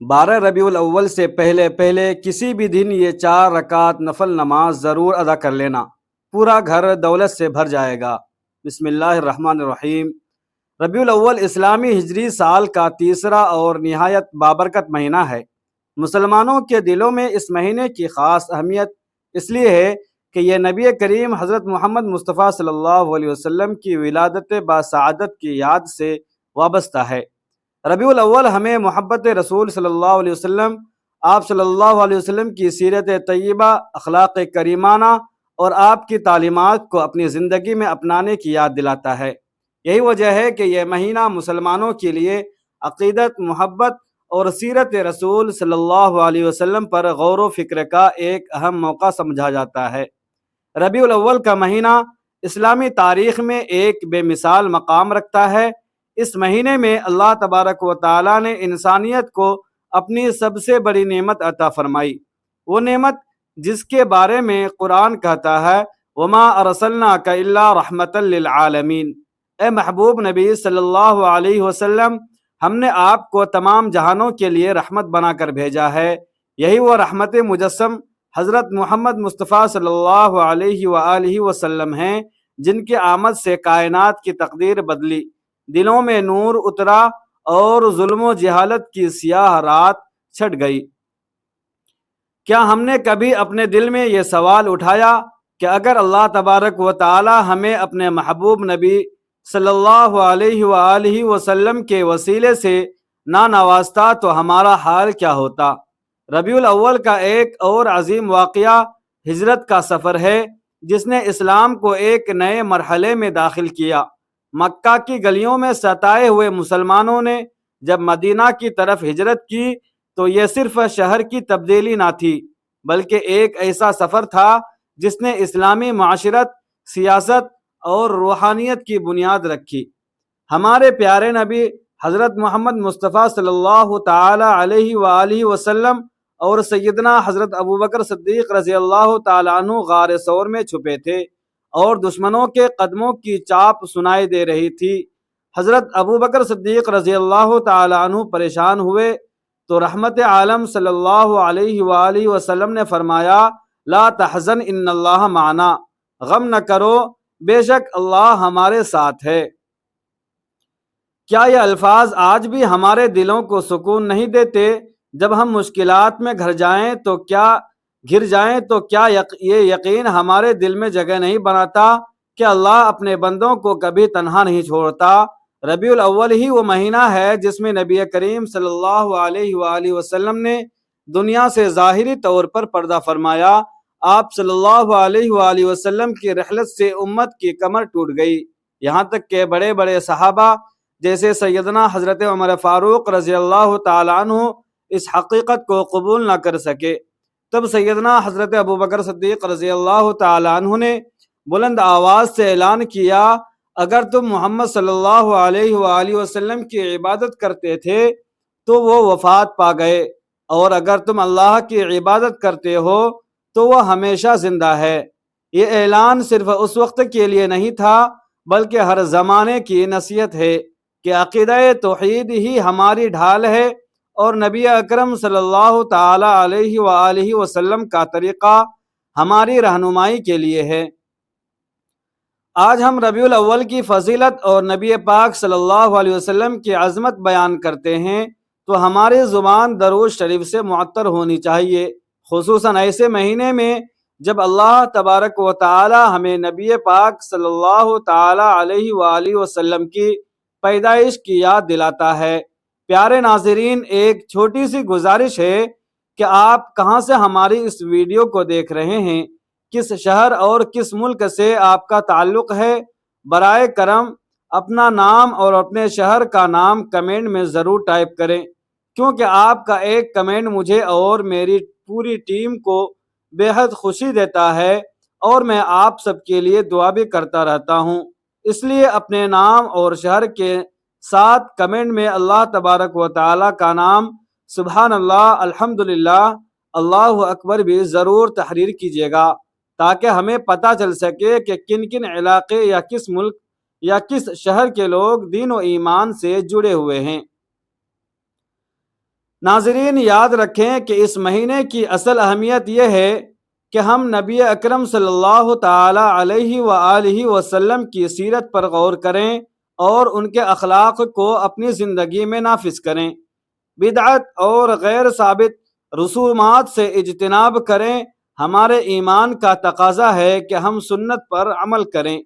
12 ربیع الاول سے پہلے پہلے کسی بھی دن یہ 4 رکعت نفل نماز ضرور ادا کر لینا، پورا گھر دولت سے بھر جائے گا۔ بسم اللہ الرحمن الرحیم۔ ربیع الاول اسلامی ہجری سال کا تیسرا اور نہایت بابرکت مہینہ ہے۔ مسلمانوں کے دلوں میں اس مہینے کی خاص اہمیت اس لیے ہے کہ یہ نبی کریم حضرت محمد مصطفیٰ صلی اللہ علیہ وسلم کی ولادت باسعادت کی یاد سے وابستہ ہے۔ ربیع الاول ہمیں محبت رسول صلی اللہ علیہ وسلم، آپ صلی اللہ علیہ وسلم کی سیرت طیبہ، اخلاق کریمانہ اور آپ کی تعلیمات کو اپنی زندگی میں اپنانے کی یاد دلاتا ہے۔ یہی وجہ ہے کہ یہ مہینہ مسلمانوں کے لیے عقیدت، محبت اور سیرت رسول صلی اللہ علیہ وسلم پر غور و فکر کا ایک اہم موقع سمجھا جاتا ہے۔ ربیع الاول کا مہینہ اسلامی تاریخ میں ایک بے مثال مقام رکھتا ہے۔ اس مہینے میں اللہ تبارک و تعالیٰ نے انسانیت کو اپنی سب سے بڑی نعمت عطا فرمائی، وہ نعمت جس کے بارے میں قرآن کہتا ہے وَمَا أَرْسَلْنَاكَ إِلَّا رَحْمَةً لِلْعَالَمِينَ۔ اے محبوب نبی صلی اللہ علیہ وسلم، ہم نے آپ کو تمام جہانوں کے لیے رحمت بنا کر بھیجا ہے۔ یہی وہ رحمت مجسم حضرت محمد مصطفیٰ صلی اللہ علیہ وآلہ وسلم ہیں، جن کی آمد سے کائنات کی تقدیر بدلی، دلوں میں نور اترا اور ظلم و جہالت کی سیاہ رات چھٹ گئی۔ کیا ہم نے کبھی اپنے دل میں یہ سوال اٹھایا کہ اگر اللہ تبارک و تعالی ہمیں اپنے محبوب نبی صلی اللہ علیہ وآلہ وسلم کے وسیلے سے نہ نوازتا تو ہمارا حال کیا ہوتا؟ ربیع الاول کا ایک اور عظیم واقعہ ہجرت کا سفر ہے، جس نے اسلام کو ایک نئے مرحلے میں داخل کیا۔ مکہ کی گلیوں میں ستائے ہوئے مسلمانوں نے جب مدینہ کی طرف ہجرت کی تو یہ صرف شہر کی تبدیلی نہ تھی، بلکہ ایک ایسا سفر تھا جس نے اسلامی معاشرت، سیاست اور روحانیت کی بنیاد رکھی۔ ہمارے پیارے نبی حضرت محمد مصطفیٰ صلی اللہ تعالی علیہ وآلہ وسلم اور سیدنا حضرت ابوبکر صدیق رضی اللہ تعالیٰ عنہ غار ثور میں چھپے تھے اور دشمنوں کے قدموں کی چاپ سنائی دے رہی تھی۔ حضرت ابوبکر صدیق رضی اللہ تعالیٰ عنہ پریشان ہوئے تو رحمت عالم صلی اللہ علیہ وآلہ وسلم نے فرمایا لا تحزن ان اللہ معنا، غم نہ کرو، بے شک اللہ ہمارے ساتھ ہے۔ کیا یہ الفاظ آج بھی ہمارے دلوں کو سکون نہیں دیتے؟ جب ہم مشکلات میں گر جائیں تو کیا یہ یقین ہمارے دل میں جگہ نہیں بناتا کہ اللہ اپنے بندوں کو کبھی تنہا نہیں چھوڑتا؟ ربیع الاول ہی وہ مہینہ ہے جس میں نبی کریم صلی اللہ علیہ وآلہ وسلم نے دنیا سے ظاہری طور پر پردہ فرمایا۔ آپ صلی اللہ علیہ وآلہ وسلم کی رحلت سے امت کی کمر ٹوٹ گئی، یہاں تک کہ بڑے بڑے صحابہ جیسے سیدنا حضرت عمر فاروق رضی اللہ تعالیٰ عنہ اس حقیقت کو قبول نہ کر سکے۔ تب سیدنا حضرت ابوبکر صدیق رضی اللہ تعالیٰ عنہ نے بلند آواز سے اعلان کیا اگر تم محمد صلی اللہ علیہ وآلہ وسلم کی عبادت کرتے تھے تو وہ وفات پا گئے، اور اگر تم اللہ کی عبادت کرتے ہو تو وہ ہمیشہ زندہ ہے۔ یہ اعلان صرف اس وقت کے لیے نہیں تھا بلکہ ہر زمانے کی نصیحت ہے کہ عقیدہ توحید ہی ہماری ڈھال ہے اور نبی اکرم صلی اللہ تعالی علیہ وآلہ وسلم کا طریقہ ہماری رہنمائی کے لیے ہے۔ آج ہم ربیع الاول کی فضیلت اور نبی پاک صلی اللہ علیہ وسلم کی عظمت بیان کرتے ہیں تو ہماری زبان درود شریف سے معطر ہونی چاہیے، خصوصاً ایسے مہینے میں جب اللہ تبارک و تعالی ہمیں نبی پاک صلی اللہ تعالی علیہ وآلہ وسلم کی پیدائش کی یاد دلاتا ہے۔ پیارے ناظرین، ایک چھوٹی سی گزارش ہے کہ آپ کہاں سے ہماری اس ویڈیو کو دیکھ رہے ہیں، کس شہر اور کس ملک سے آپ کا تعلق ہے؟ برائے کرم اپنا نام اور اپنے شہر کا نام کمنٹ میں ضرور ٹائپ کریں، کیونکہ آپ کا ایک کمنٹ مجھے اور میری پوری ٹیم کو بے حد خوشی دیتا ہے اور میں آپ سب کے لیے دعا بھی کرتا رہتا ہوں۔ اس لیے اپنے نام اور شہر کے ساتھ کمنٹ میں اللہ تبارک و تعالی کا نام، سبحان اللہ، الحمدللہ، اللہ اکبر بھی ضرور تحریر کیجیے گا تاکہ ہمیں پتہ چل سکے کہ کن کن علاقے یا کس ملک یا کس شہر کے لوگ دین و ایمان سے جڑے ہوئے ہیں۔ ناظرین، یاد رکھیں کہ اس مہینے کی اصل اہمیت یہ ہے کہ ہم نبی اکرم صلی اللہ تعالی علیہ وآلہ وسلم کی سیرت پر غور کریں اور ان کے اخلاق کو اپنی زندگی میں نافذ کریں۔ بدعت اور غیر ثابت رسومات سے اجتناب کریں۔ ہمارے ایمان کا تقاضا ہے کہ ہم سنت پر عمل کریں۔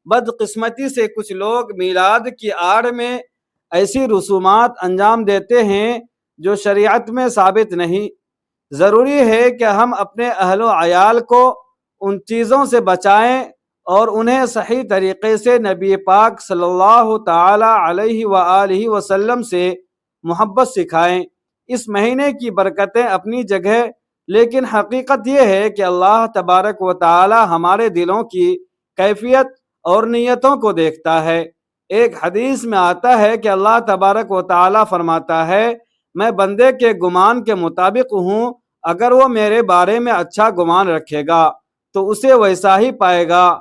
بدقسمتی سے کچھ لوگ میلاد کی آڑ میں ایسی رسومات انجام دیتے ہیں جو شریعت میں ثابت نہیں۔ ضروری ہے کہ ہم اپنے اہل و عیال کو ان چیزوں سے بچائیں اور انہیں صحیح طریقے سے نبی پاک صلی اللہ تعالی علیہ وآلہ وسلم سے محبت سکھائیں۔ اس مہینے کی برکتیں اپنی جگہ، لیکن حقیقت یہ ہے کہ اللہ تبارک و تعالی ہمارے دلوں کی کیفیت اور نیتوں کو دیکھتا ہے۔ ایک حدیث میں آتا ہے کہ اللہ تبارک و تعالی فرماتا ہے، میں بندے کے گمان کے مطابق ہوں، اگر وہ میرے بارے میں اچھا گمان رکھے گا تو اسے ویسا ہی پائے گا۔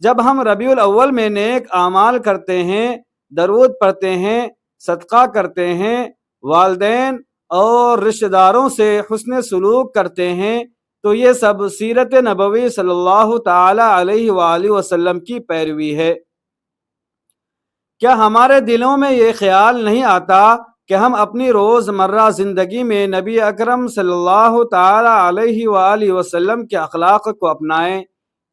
جب ہم ربیع الاول میں نیک اعمال کرتے ہیں، درود پڑھتے ہیں، صدقہ کرتے ہیں، والدین اور رشتہ داروں سے حسن سلوک کرتے ہیں، تو یہ سب سیرت نبوی صلی اللہ تعالی علیہ وآلہ وسلم کی پیروی ہے۔ کیا ہمارے دلوں میں یہ خیال نہیں آتا کہ ہم اپنی روزمرہ زندگی میں نبی اکرم صلی اللہ تعالی علیہ وآلہ وسلم کے اخلاق کو اپنائیں؟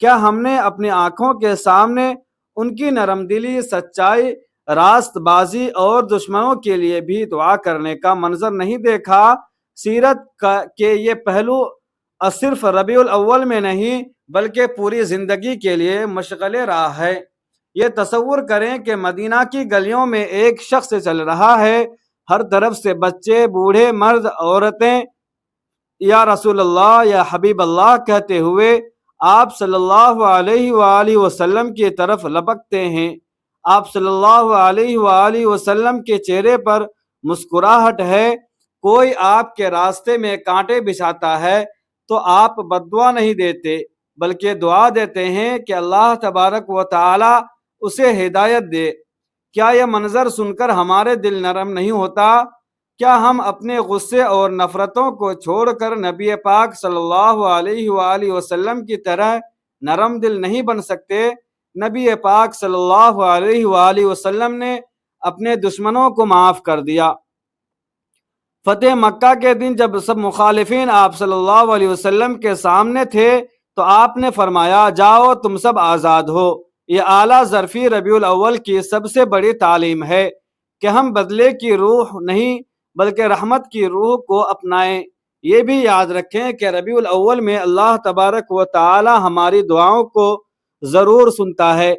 کیا ہم نے اپنی آنکھوں کے سامنے ان کی نرم دلی، سچائی، راست بازی اور دشمنوں کے لیے بھی دعا کرنے کا منظر نہیں دیکھا؟ سیرت کے یہ پہلو صرف ربیع الاول میں نہیں بلکہ پوری زندگی کے لیے مشغل راہ ہے۔ یہ تصور کریں کہ مدینہ کی گلیوں میں ایک شخص چل رہا ہے، ہر طرف سے بچے، بوڑھے، مرد، عورتیں یا رسول اللہ، یا حبیب اللہ کہتے ہوئے آپ صلی اللہ علیہ وآلہ وسلم کی طرف لپکتے ہیں۔ آپ صلی اللہ علیہ وآلہ وسلم کے چہرے پر مسکراہٹ ہے۔ کوئی آپ کے راستے میں کانٹے بچھاتا ہے تو آپ بددعا نہیں دیتے بلکہ دعا دیتے ہیں کہ اللہ تبارک و تعالی اسے ہدایت دے۔ کیا یہ منظر سن کر ہمارے دل نرم نہیں ہوتا؟ کیا ہم اپنے غصے اور نفرتوں کو چھوڑ کر نبی پاک صلی اللہ علیہ وآلہ وسلم کی طرح نرم دل نہیں بن سکتے؟ نبی پاک صلی اللہ علیہ وآلہ وسلم نے اپنے دشمنوں کو معاف کر دیا۔ فتح مکہ کے دن جب سب مخالفین آپ صلی اللہ علیہ وسلم کے سامنے تھے تو آپ نے فرمایا، جاؤ تم سب آزاد ہو۔ یہ اعلیٰ ظرفی ربیع الاول کی سب سے بڑی تعلیم ہے کہ ہم بدلے کی روح نہیں بلکہ رحمت کی روح کو اپنائیں۔ یہ بھی یاد رکھیں کہ ربیع الاول میں اللہ تبارک و تعالی ہماری دعاؤں کو ضرور سنتا ہے،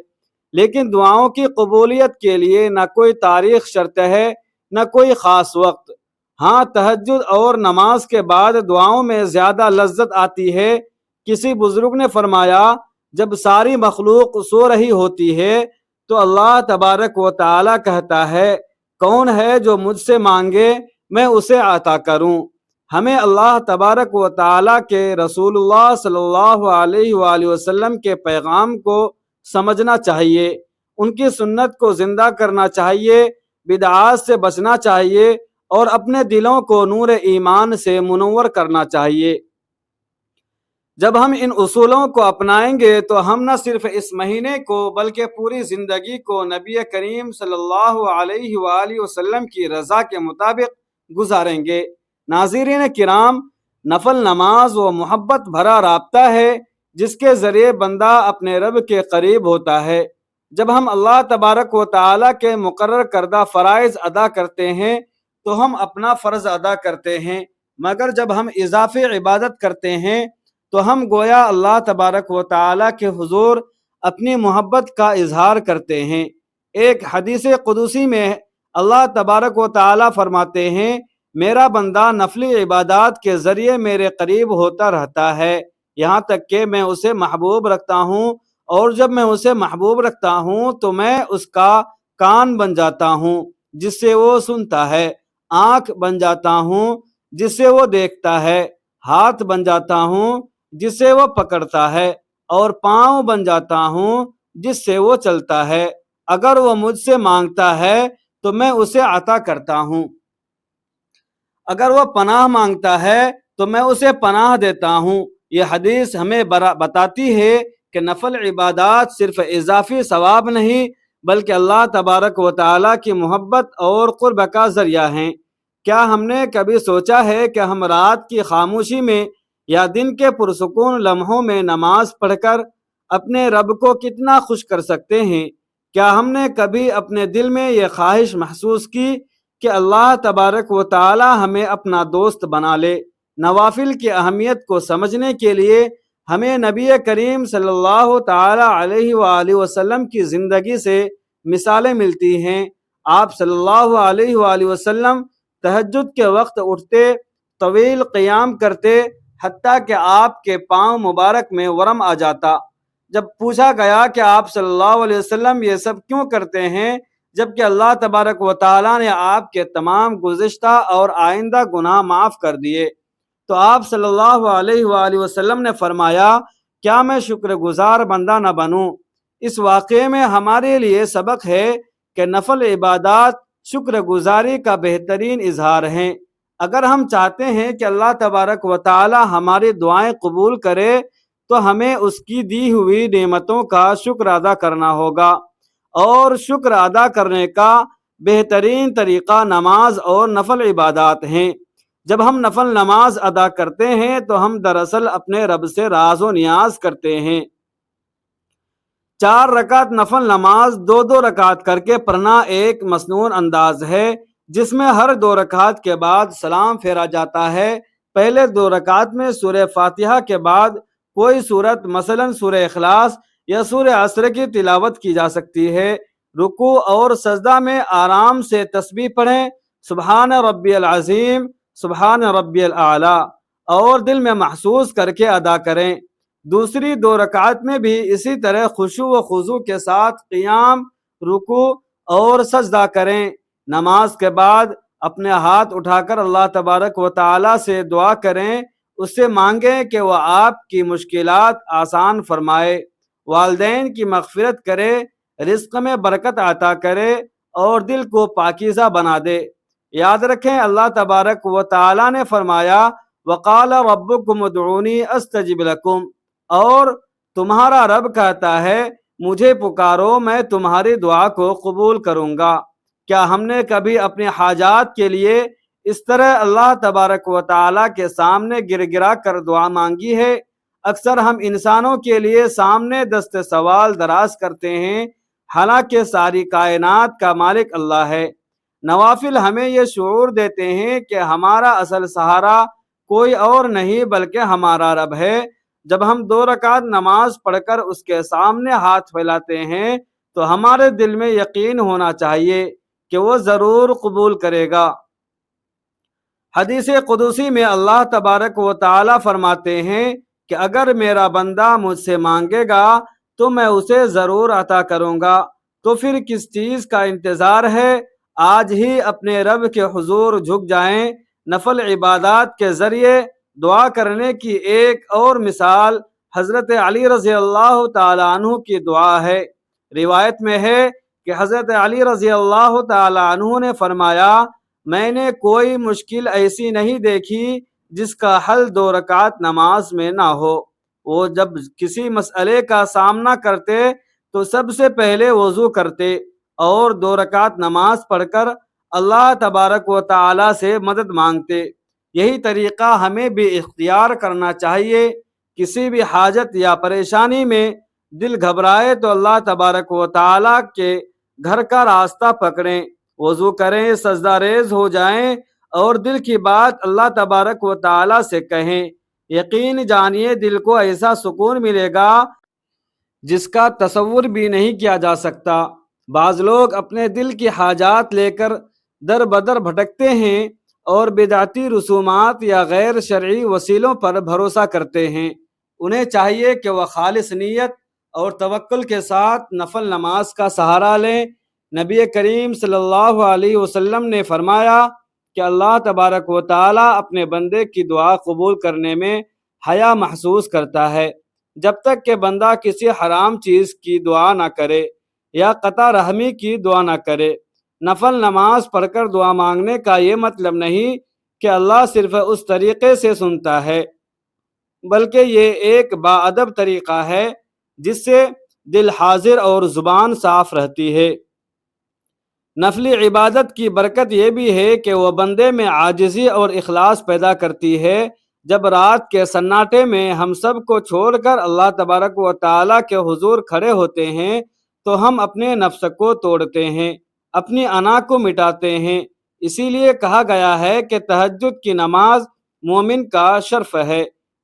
لیکن دعاؤں کی قبولیت کے لیے نہ کوئی تاریخ شرط ہے نہ کوئی خاص وقت۔ ہاں، تہجد اور نماز کے بعد دعاؤں میں زیادہ لذت آتی ہے۔ کسی بزرگ نے فرمایا، جب ساری مخلوق سو رہی ہوتی ہے تو اللہ تبارک و تعالی کہتا ہے، کون ہے جو مجھ سے مانگے میں اسے عطا کروں۔ ہمیں اللہ تبارک و تعالی کے رسول اللہ صلی اللہ علیہ وآلہ وسلم کے پیغام کو سمجھنا چاہیے، ان کی سنت کو زندہ کرنا چاہیے، بدعات سے بچنا چاہیے اور اپنے دلوں کو نور ایمان سے منور کرنا چاہیے۔ جب ہم ان اصولوں کو اپنائیں گے تو ہم نہ صرف اس مہینے کو بلکہ پوری زندگی کو نبی کریم صلی اللہ علیہ وآلہ وسلم کی رضا کے مطابق گزاریں گے۔ ناظرین کرام، نفل نماز وہ محبت بھرا رابطہ ہے جس کے ذریعے بندہ اپنے رب کے قریب ہوتا ہے۔ جب ہم اللہ تبارک و تعالی کے مقرر کردہ فرائض ادا کرتے ہیں تو ہم اپنا فرض ادا کرتے ہیں، مگر جب ہم اضافی عبادت کرتے ہیں تو ہم گویا اللہ تبارک و تعالی کے حضور اپنی محبت کا اظہار کرتے ہیں۔ ایک حدیث قدسی میں اللہ تبارک و تعالی فرماتے ہیں، میرا بندہ نفلی عبادات کے ذریعے میرے قریب ہوتا رہتا ہے یہاں تک کہ میں اسے محبوب رکھتا ہوں، اور جب میں اسے محبوب رکھتا ہوں تو میں اس کا کان بن جاتا ہوں جس سے وہ سنتا ہے، آنکھ بن جاتا ہوں جس سے وہ دیکھتا ہے، ہاتھ بن جاتا ہوں جس سے وہ پکڑتا ہے، اور پاؤں بن جاتا ہوں جس سے وہ چلتا ہے۔ اگر وہ مجھ سے مانگتا ہے تو میں اسے عطا کرتا ہوں۔ اگر وہ پناہ مانگتا ہے تو میں اسے پناہ دیتا ہوں۔ یہ حدیث ہمیں بتاتی ہے کہ نفل عبادات صرف اضافی ثواب نہیں بلکہ اللہ تبارک و تعالیٰ کی محبت اور قرب کا ذریعہ ہیں۔ کیا ہم نے کبھی سوچا ہے کہ ہم رات کی خاموشی میں یا دن کے پرسکون لمحوں میں نماز پڑھ کر اپنے رب کو کتنا خوش کر سکتے ہیں؟ کیا ہم نے کبھی اپنے دل میں یہ خواہش محسوس کی کہ اللہ تبارک و تعالی ہمیں اپنا دوست بنا لے؟ نوافل کی اہمیت کو سمجھنے کے لیے ہمیں نبی کریم صلی اللہ تعالی علیہ وآلہ وسلم کی زندگی سے مثالیں ملتی ہیں۔ آپ صلی اللہ علیہ وآلہ وسلم تہجد کے وقت اٹھتے، طویل قیام کرتے، حتیٰ کہ آپ کے پاؤں مبارک میں ورم آ جاتا۔ جب پوچھا گیا کہ آپ صلی اللہ علیہ وسلم یہ سب کیوں کرتے ہیں جبکہ اللہ تبارک و تعالیٰ نے آپ کے تمام گزشتہ اور آئندہ گناہ معاف کر دیے، تو آپ صلی اللہ علیہ وآلہ وسلم نے فرمایا، کیا میں شکر گزار بندہ نہ بنوں؟ اس واقعے میں ہمارے لیے سبق ہے کہ نفل عبادات شکر گزاری کا بہترین اظہار ہیں۔ اگر ہم چاہتے ہیں کہ اللہ تبارک و تعالی ہماری دعائیں قبول کرے تو ہمیں اس کی دی ہوئی نعمتوں کا شکر ادا کرنا ہوگا، اور شکر ادا کرنے کا بہترین طریقہ نماز اور نفل عبادات ہیں۔ جب ہم نفل نماز ادا کرتے ہیں تو ہم دراصل اپنے رب سے راز و نیاز کرتے ہیں۔ 4 رکعت نفل نماز 2 رکعت کر کے پڑھنا ایک مسنون انداز ہے جس میں ہر 2 رکعت کے بعد سلام پھیرا جاتا ہے۔ پہلے 2 رکعت میں سورہ فاتحہ کے بعد کوئی سورت مثلا سورہ اخلاص یا سورہ عصر کی تلاوت کی جا سکتی ہے۔ رکوع اور سجدہ میں آرام سے تسبیح پڑھیں، سبحان ربی العظیم، سبحان ربی الاعلی، اور دل میں محسوس کر کے ادا کریں۔ دوسری 2 رکعت میں بھی اسی طرح خشوع و خضوع کے ساتھ قیام، رکوع اور سجدہ کریں۔ نماز کے بعد اپنے ہاتھ اٹھا کر اللہ تبارک و تعالی سے دعا کریں، اس سے مانگیں کہ وہ آپ کی مشکلات آسان فرمائے، والدین کی مغفرت کرے، رزق میں برکت عطا کرے اور دل کو پاکیزہ بنا دے۔ یاد رکھیں اللہ تبارک و تعالی نے فرمایا، وقال ربکم ادعونی استجب لکم، اور تمہارا رب کہتا ہے مجھے پکارو میں تمہاری دعا کو قبول کروں گا۔ کیا ہم نے کبھی اپنے حاجات کے لیے اس طرح اللہ تبارک و تعالیٰ کے سامنے گر گرا کر دعا مانگی ہے؟ اکثر ہم انسانوں کے لیے سامنے دست سوال دراز کرتے ہیں، حالانکہ ساری کائنات کا مالک اللہ ہے۔ نوافل ہمیں یہ شعور دیتے ہیں کہ ہمارا اصل سہارا کوئی اور نہیں بلکہ ہمارا رب ہے۔ جب ہم 2 رکعت نماز پڑھ کر اس کے سامنے ہاتھ پھیلاتے ہیں تو ہمارے دل میں یقین ہونا چاہیے کہ وہ ضرور قبول کرے گا۔ حدیث قدسی میں اللہ تبارک و تعالی فرماتے ہیں کہ اگر میرا بندہ مجھ سے مانگے گا تو میں اسے ضرور عطا کروں گا، تو پھر کس چیز کا انتظار ہے؟ آج ہی اپنے رب کے حضور جھک جائیں۔ نفل عبادات کے ذریعے دعا کرنے کی ایک اور مثال حضرت علی رضی اللہ تعالی عنہ کی دعا ہے۔ روایت میں ہے کہ حضرت علی رضی اللہ تعالی عنہ نے فرمایا، میں نے کوئی مشکل ایسی نہیں دیکھی جس کا حل 2 رکعت نماز میں نہ ہو۔ وہ جب کسی مسئلے کا سامنا کرتے تو سب سے پہلے وضو کرتے اور 2 رکعت نماز پڑھ کر اللہ تبارک و تعالی سے مدد مانگتے۔ یہی طریقہ ہمیں بھی اختیار کرنا چاہیے۔ کسی بھی حاجت یا پریشانی میں دل گھبرائے تو اللہ تبارک و تعالی کے گھر کا راستہ پکڑیں، وضو کریں، سجدہ ریز ہو جائیں اور دل کی بات اللہ تبارک و تعالی سے کہیں۔ یقین جانیے دل کو ایسا سکون ملے گا جس کا تصور بھی نہیں کیا جا سکتا۔ بعض لوگ اپنے دل کی حاجات لے کر در بدر بھٹکتے ہیں اور بدعتی رسومات یا غیر شرعی وسیلوں پر بھروسہ کرتے ہیں۔ انہیں چاہیے کہ وہ خالص نیت اور توکل کے ساتھ نفل نماز کا سہارا لیں۔ نبی کریم صلی اللہ علیہ وسلم نے فرمایا کہ اللہ تبارک و تعالی اپنے بندے کی دعا قبول کرنے میں حیا محسوس کرتا ہے جب تک کہ بندہ کسی حرام چیز کی دعا نہ کرے یا قطع رحمی کی دعا نہ کرے۔ نفل نماز پڑھ کر دعا مانگنے کا یہ مطلب نہیں کہ اللہ صرف اس طریقے سے سنتا ہے، بلکہ یہ ایک باادب طریقہ ہے جس سے دل حاضر اور زبان صاف رہتی ہے۔ نفلی عبادت کی برکت یہ بھی ہے کہ وہ بندے میں عاجزی اور اخلاص پیدا کرتی ہے۔ جب رات کے سناٹے میں ہم سب کو چھوڑ کر اللہ تبارک و تعالیٰ کے حضور کھڑے ہوتے ہیں تو ہم اپنے نفس کو توڑتے ہیں، اپنی انا کو مٹاتے ہیں۔ اسی لیے کہا گیا ہے کہ تہجد کی نماز مومن کا شرف ہے۔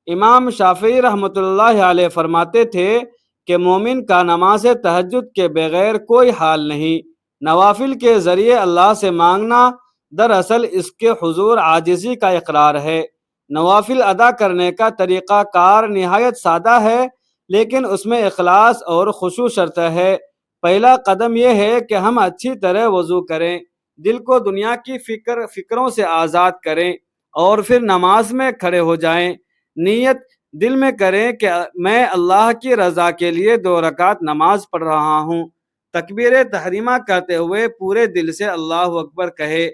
امام شافعی رحمۃ اللہ علیہ فرماتے تھے کہ مومن کا نماز تہجد کے بغیر کوئی حال نہیں۔ نوافل کے ذریعے اللہ سے مانگنا دراصل اس کے حضور عاجزی کا اقرار ہے۔ نوافل ادا کرنے کا طریقہ کار نہایت سادہ ہے، لیکن اس میں اخلاص اور خشوع شرط ہے۔ پہلا قدم یہ ہے کہ ہم اچھی طرح وضو کریں، دل کو دنیا کی فکروں سے آزاد کریں اور پھر نماز میں کھڑے ہو جائیں۔ نیت دل میں کریں کہ میں اللہ کی رضا کے لیے 2 رکعت نماز پڑھ رہا ہوں۔ تکبیر تحریمہ کرتے ہوئے پورے دل سے اللہ اکبر کہے۔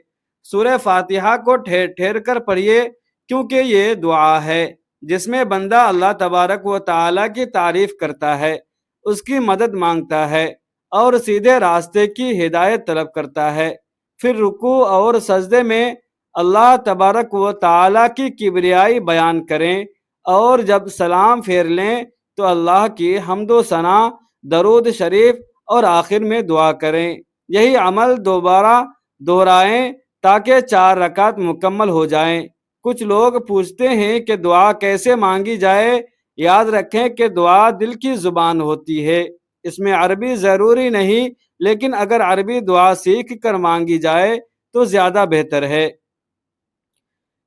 سورہ فاتحہ کو ٹھہر ٹھہر کر پڑھیے، کیونکہ یہ دعا ہے جس میں بندہ اللہ تبارک و تعالیٰ کی تعریف کرتا ہے، اس کی مدد مانگتا ہے اور سیدھے راستے کی ہدایت طلب کرتا ہے۔ پھر رکوع اور سجدے میں اللہ تبارک و تعالیٰ کی کبریائی بیان کریں، اور جب سلام پھیر لیں تو اللہ کی حمد و ثنا، درود شریف اور آخر میں دعا کریں۔ یہی عمل دوبارہ دہرائیں تاکہ 4 رکعت مکمل ہو جائیں۔ کچھ لوگ پوچھتے ہیں کہ دعا کیسے مانگی جائے؟ یاد رکھیں کہ دعا دل کی زبان ہوتی ہے، اس میں عربی ضروری نہیں، لیکن اگر عربی دعا سیکھ کر مانگی جائے تو زیادہ بہتر ہے،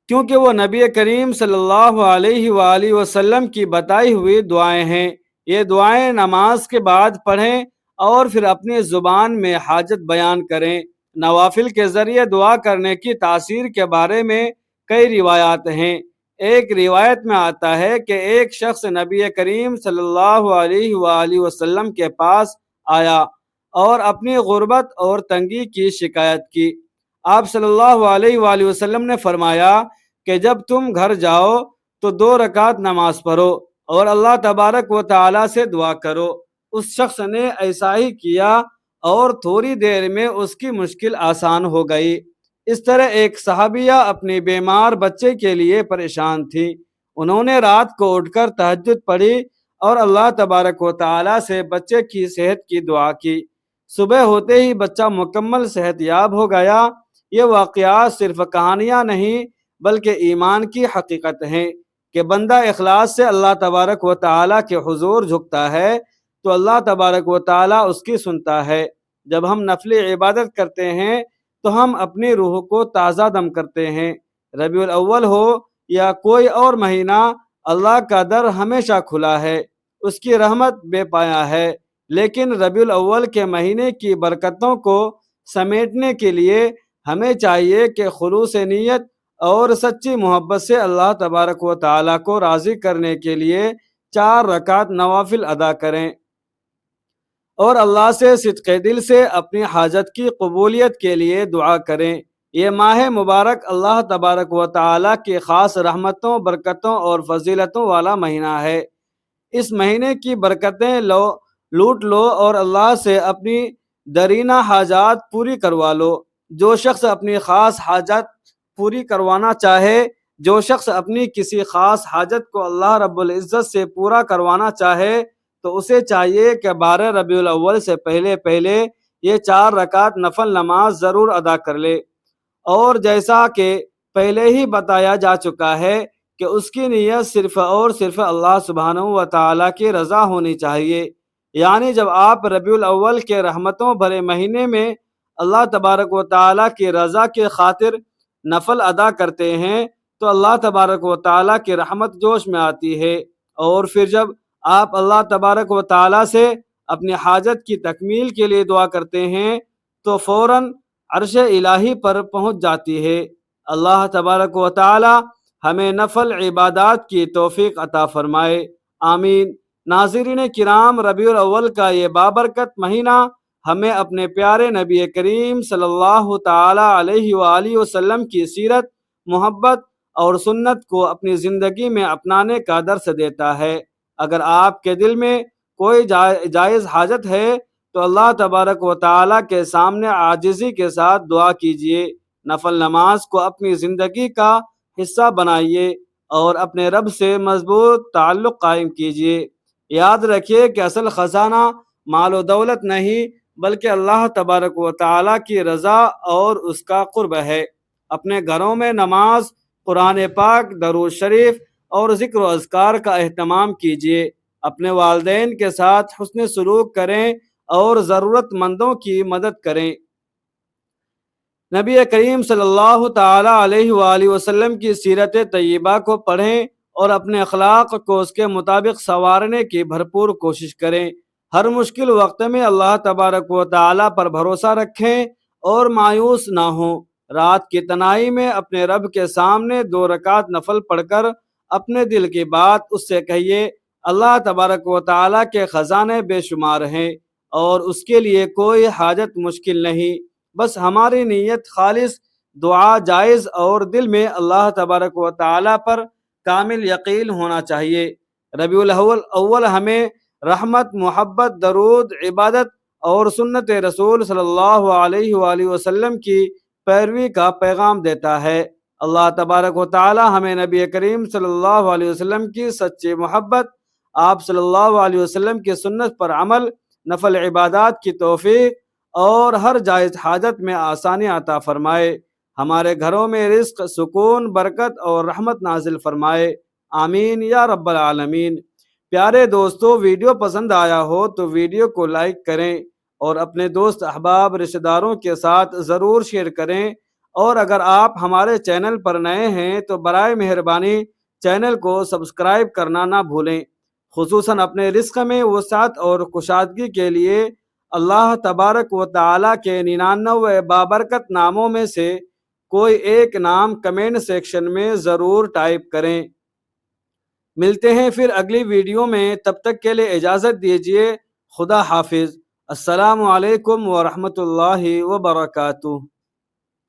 کیونکہ وہ نبی کریم صلی اللہ علیہ وآلہ وسلم کی بتائی ہوئی دعائیں ہیں۔ یہ دعائیں نماز کے بعد پڑھیں اور پھر اپنی زبان میں حاجت بیان کریں۔ نوافل کے ذریعے دعا کرنے کی تاثیر کے بارے میں کئی روایات ہیں۔ ایک روایت میں آتا ہے کہ ایک شخص نبی کریم صلی اللہ علیہ وآلہ وسلم کے پاس آیا اور اپنی غربت اور تنگی کی شکایت کی۔ آپ صلی اللہ علیہ وآلہ وسلم نے فرمایا کہ جب تم گھر جاؤ تو 2 رکعت نماز پڑھو اور اللہ تبارک و تعالیٰ سے دعا کرو۔ اس شخص نے ایسا ہی کیا اور تھوڑی دیر میں اس کی مشکل آسان ہو گئی۔ اس طرح ایک صحابیہ اپنی بیمار بچے کے لیے پریشان تھی۔ انہوں نے رات کو اٹھ کر تہجد پڑھی اور اللہ تبارک و تعالیٰ سے بچے کی صحت کی دعا کی۔ صبح ہوتے ہی بچہ مکمل صحت یاب ہو گیا۔ یہ واقعات صرف کہانیاں نہیں بلکہ ایمان کی حقیقت ہیں کہ بندہ اخلاص سے اللہ تبارک و تعالیٰ کے حضور جھکتا ہے تو اللہ تبارک و تعالیٰ اس کی سنتا ہے۔ جب ہم نفلی عبادت کرتے ہیں تو ہم اپنی روح کو تازہ دم کرتے ہیں۔ ربیع الاول ہو یا کوئی اور مہینہ، اللہ کا در ہمیشہ کھلا ہے، اس کی رحمت بے پایا ہے، لیکن ربیع الاول کے مہینے کی برکتوں کو سمیٹنے کے لیے ہمیں چاہیے کہ خلوص نیت اور سچی محبت سے اللہ تبارک و تعالیٰ کو راضی کرنے کے لیے 4 رکعت نوافل ادا کریں اور اللہ سے صدق دل سے اپنی حاجت کی قبولیت کے لیے دعا کریں۔ یہ ماہ مبارک اللہ تبارک و تعالیٰ کی خاص رحمتوں، برکتوں اور فضیلتوں والا مہینہ ہے۔ اس مہینے کی برکتیں لوٹ لو اور اللہ سے اپنی درینہ حاجات پوری کروا لو۔ جو شخص اپنی خاص حاجت پوری کروانا چاہے، جو شخص اپنی کسی خاص حاجت کو اللہ رب العزت سے پورا کروانا چاہے تو اسے چاہیے کہ 12 ربیع الاول سے پہلے یہ 4 رکعت نفل نماز ضرور ادا کر لے، اور جیسا کہ پہلے ہی بتایا جا چکا ہے کہ اس کی نیت صرف اور صرف اللہ سبحانہ و تعالیٰ کی رضا ہونی چاہیے۔ یعنی جب آپ ربیع الاول کے رحمتوں بھرے مہینے میں اللہ تبارک و تعالیٰ کی رضا کی خاطر نفل ادا کرتے ہیں تو اللہ تبارک و تعالیٰ کی رحمت جوش میں آتی ہے، اور پھر جب آپ اللہ تبارک و تعالیٰ سے اپنی حاجت کی تکمیل کے لیے دعا کرتے ہیں تو فوراً عرش الہی پر پہنچ جاتی ہے۔ اللہ تبارک و تعالیٰ ہمیں نفل عبادات کی توفیق عطا فرمائے، آمین۔ ناظرین کرام، ربیع الاول کا یہ بابرکت مہینہ ہمیں اپنے پیارے نبی کریم صلی اللہ تعالیٰ علیہ وآلہ وسلم کی سیرت محبت اور سنت کو اپنی زندگی میں اپنانے کا درس دیتا ہے۔ اگر آپ کے دل میں کوئی جائز حاجت ہے تو اللہ تبارک و تعالیٰ کے سامنے عاجزی کے ساتھ دعا کیجیے۔ نفل نماز کو اپنی زندگی کا حصہ بنائیے اور اپنے رب سے مضبوط تعلق قائم کیجیے۔ یاد رکھیے کہ اصل خزانہ مال و دولت نہیں بلکہ اللہ تبارک و تعالیٰ کی رضا اور اس کا قرب ہے۔ اپنے گھروں میں نماز، قرآن پاک، درود شریف اور ذکر و اذکار کا اہتمام کیجیے۔ اپنے والدین کے ساتھ حسن سلوک کریں اور ضرورت مندوں کی مدد کریں۔ نبی کریم صلی اللہ تعالی علیہ وآلہ وسلم کی سیرت طیبہ کو پڑھیں اور اپنے اخلاق کو اس کے مطابق سنوارنے کی بھرپور کوشش کریں۔ ہر مشکل وقت میں اللہ تبارک و تعالیٰ پر بھروسہ رکھیں اور مایوس نہ ہوں۔ رات کی تنہائی میں اپنے رب کے سامنے 2 رکعت نفل پڑھ کر اپنے دل کی بات اس سے کہیے۔ اللہ تبارک و تعالیٰ کے خزانے بے شمار ہیں اور اس کے لیے کوئی حاجت مشکل نہیں، بس ہماری نیت خالص، دعا جائز اور دل میں اللہ تبارک و تعالیٰ پر کامل یقین ہونا چاہیے۔ ربیع الاول ہمیں رحمت، محبت، درود، عبادت اور سنت رسول صلی اللہ علیہ وآلہ وسلم کی پیروی کا پیغام دیتا ہے۔ اللہ تبارک و تعالی ہمیں نبی کریم صلی اللہ علیہ وسلم کی سچی محبت، آپ صلی اللہ علیہ وسلم کی سنت پر عمل، نفل عبادات کی توفیق اور ہر جائز حاجت میں آسانی عطا فرمائے۔ ہمارے گھروں میں رزق، سکون، برکت اور رحمت نازل فرمائے، آمین یا رب العالمین۔ پیارے دوستو، ویڈیو پسند آیا ہو تو ویڈیو کو لائک کریں اور اپنے دوست احباب رشتہ داروں کے ساتھ ضرور شیئر کریں، اور اگر آپ ہمارے چینل پر نئے ہیں تو برائے مہربانی چینل کو سبسکرائب کرنا نہ بھولیں۔ خصوصاً اپنے رزق میں وسعت اور کشادگی کے لیے اللہ تبارک و تعالیٰ کے 99 بابرکت ناموں میں سے کوئی ایک نام کمنٹ سیکشن میں ضرور ٹائپ کریں۔ ملتے ہیں پھر اگلی ویڈیو میں، تب تک کے لیے اجازت دیجیے۔ خدا حافظ۔ السلام علیکم ورحمۃ اللہ وبرکاتہ۔